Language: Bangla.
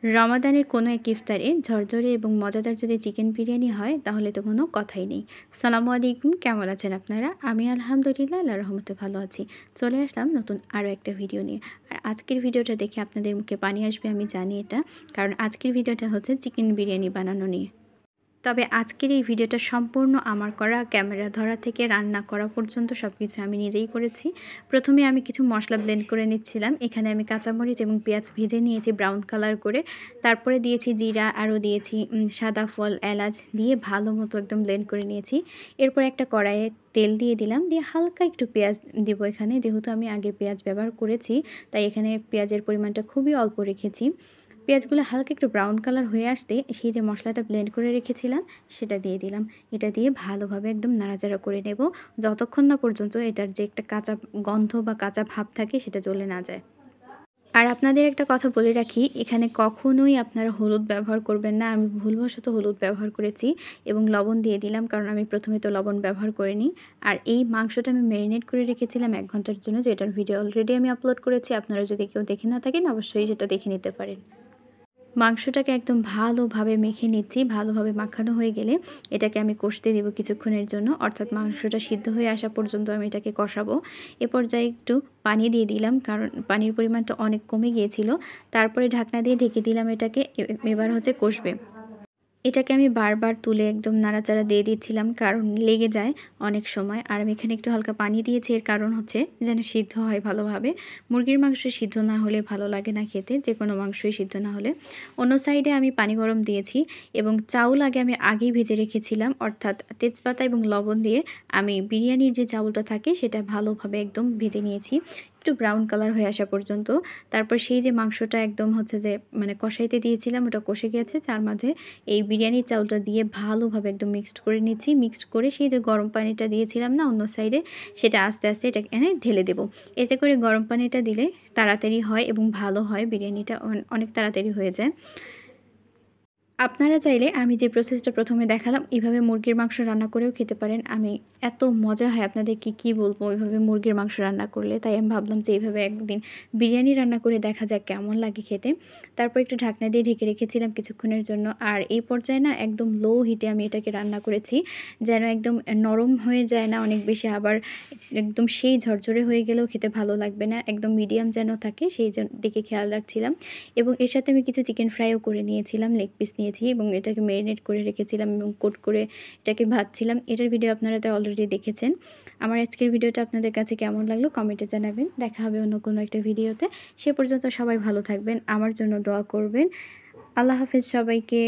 রমাদানের কোনো এক ইফতারে ঝরঝরে এবং মজাদার যদি চিকেন বিরিয়ানি হয় তাহলে তো কোনো কথাই নেই। সালামু আলাইকুম, কেমন আছেন আপনারা? আমি আলহামদুলিল্লাহ আল্লাহর রহমতে ভালো আছি। চলে আসলাম নতুন আরও একটা ভিডিও নিয়ে। আর আজকের ভিডিওটা দেখে আপনাদের মুখে পানি আসবে আমি জানি এটা, কারণ আজকের ভিডিওটা হচ্ছে চিকেন বিরিয়ানি বানানো নিয়ে। তবে আজকের এই ভিডিওটা সম্পূর্ণ আমার করা, ক্যামেরা ধরা থেকে রান্না করা পর্যন্ত সব কিছু আমি নিজেই করেছি। প্রথমে আমি কিছু মশলা ব্লেন্ড করে নিচ্ছিলাম। এখানে আমি কাঁচামরিচ এবং পেঁয়াজ ভেজে নিয়েছি ব্রাউন কালার করে। তারপরে দিয়েছি জিরা, আরও দিয়েছি সাদা ফল, এলাচ দিয়ে ভালো মতো একদম ব্লেন্ড করে নিয়েছি। এরপর একটা কড়াইয়ে তেল দিয়ে দিলাম, দিয়ে হালকা একটু পেঁয়াজ দিব এখানে। যেহেতু আমি আগে পেঁয়াজ ব্যবহার করেছি, তাই এখানে পেঁয়াজের পরিমাণটা খুবই অল্প রেখেছি। পেঁয়াজগুলো হালকা একটু ব্রাউন কালার হয়ে আসতে সেই যে মশলাটা ব্লেন্ড করে রেখেছিলাম সেটা দিয়ে দিলাম। এটা দিয়ে ভালোভাবে একদম নাড়াচাড়া করে নেব, যতক্ষণ না পর্যন্ত এটার যে একটা কাঁচা গন্ধ বা কাঁচা ভাব থাকে সেটা চলে না যায়। আর আপনাদের একটা কথা বলে রাখি, এখানে কখনোই আপনারা হলুদ ব্যবহার করবেন না। আমি ভুলবশত হলুদ ব্যবহার করেছি এবং লবণ দিয়ে দিলাম, কারণ আমি প্রথমে তো লবণ ব্যবহার করিনি। আর এই মাংসটা আমি ম্যারিনেট করে রেখেছিলাম 1 ঘন্টার জন্য, যেটার ভিডিও অলরেডি আমি আপলোড করেছি। আপনারা যদি কেউ দেখে না থাকেন অবশ্যই সেটা দেখে নিতে পারেন। মাংসটাকে একদম ভালোভাবে মেখে নিচ্ছি। ভালোভাবে মাখানো হয়ে গেলে এটাকে আমি কষতে দেব কিছুক্ষণের জন্য, অর্থাৎ মাংসটা সিদ্ধ হয়ে আসা পর্যন্ত আমি এটাকে কষাবো। এ পর্যায়ে একটু পানি দিয়ে দিলাম, কারণ পানির পরিমাণটা অনেক কমে গিয়েছিল। তারপরে ঢাকনা দিয়ে ঢেকে দিলাম এটাকে। এবার হচ্ছে কষবে। এটাকে আমি বারবার তুলে একদম নাড়াচাড়া দিয়ে দিচ্ছিলাম, কারণ লেগে যায় অনেক সময়। আর আমি এখানে একটু হালকা পানি দিয়েছি, এর কারণ হচ্ছে যেন সিদ্ধ হয় ভালোভাবে। মুরগির মাংস সিদ্ধ না হলে ভালো লাগে না খেতে, যে কোনো মাংসই সিদ্ধ না হলে। অন্য সাইডে আমি পানি গরম দিয়েছি এবং চাউল আমি আগেই ভেজে রেখেছিলাম, অর্থাৎ তেজপাতা এবং লবণ দিয়ে আমি বিরিয়ানির যে চাউলটা থাকে সেটা ভালোভাবে একদম ভেজে নিয়েছি, একটু ব্রাউন কালার হয়ে আসা পর্যন্ত। তারপর সেই যে মাংসটা একদম হচ্ছে যে মানে কষাইতে দিয়েছিলাম, ওটা কষে গেছে। তার মাঝে এই বিরিয়ানির চাউলটা দিয়ে ভালোভাবে একদম মিক্সড করে নিচ্ছি। মিক্সড করে সেই যে গরম পানিটা দিয়েছিলাম না অন্য সাইডে, সেটা আস্তে আস্তে এটা এনে ঢেলে দেব। এতে করে গরম পানিটা দিলে তাড়াতাড়ি হয় এবং ভালো হয়, বিরিয়ানিটা অনেক তাড়াতাড়ি হয়ে যায়। আপনারা চাইলে আমি যে প্রসেসটা প্রথমে দেখালাম এভাবে মুরগির মাংস রান্না করেও খেতে পারেন। আমি এত মজা হয় আপনাদেরকে কি বলবো ওইভাবে মুরগির মাংস রান্না করলে, তাই আমি ভাবলাম যে এইভাবে একদিন বিরিয়ানি রান্না করে দেখা যাক কেমন লাগে খেতে। তারপর একটু ঢাকনা দিয়ে ঢেকে রেখেছিলাম কিছুক্ষণের জন্য। আর এই পর্যায়ে না একদম লো হিটে আমি এটাকে রান্না করেছি, যেন একদম নরম হয়ে যায় না অনেক বেশি, আবার একদম সেই ঝরঝরে হয়ে গেলেও খেতে ভালো লাগবে না। একদম মিডিয়াম যেন থাকে সেই দিকে খেয়াল রাখছিলাম। এবং এর সাথে আমি কিছু চিকেন ফ্রাইও করে নিয়েছিলাম, লেগ পিস নিয়েছি এবং এটাকে ম্যারিনেট করে রেখেছিলাম এবং কোট করে এটাকে ভাজছিলাম। এটার ভিডিও আপনারা তো অলরেডি দেখেছেন। আমার আজকের ভিডিওটা আপনাদের কাছে কেমন লাগলো কমেন্টে জানাবেন। দেখা হবে অন্য কোনো একটা ভিডিওতে। সে পর্যন্ত সবাই ভালো থাকবেন, আমার জন্য দোয়া করবেন। আল্লাহ হাফেজ সবাইকে।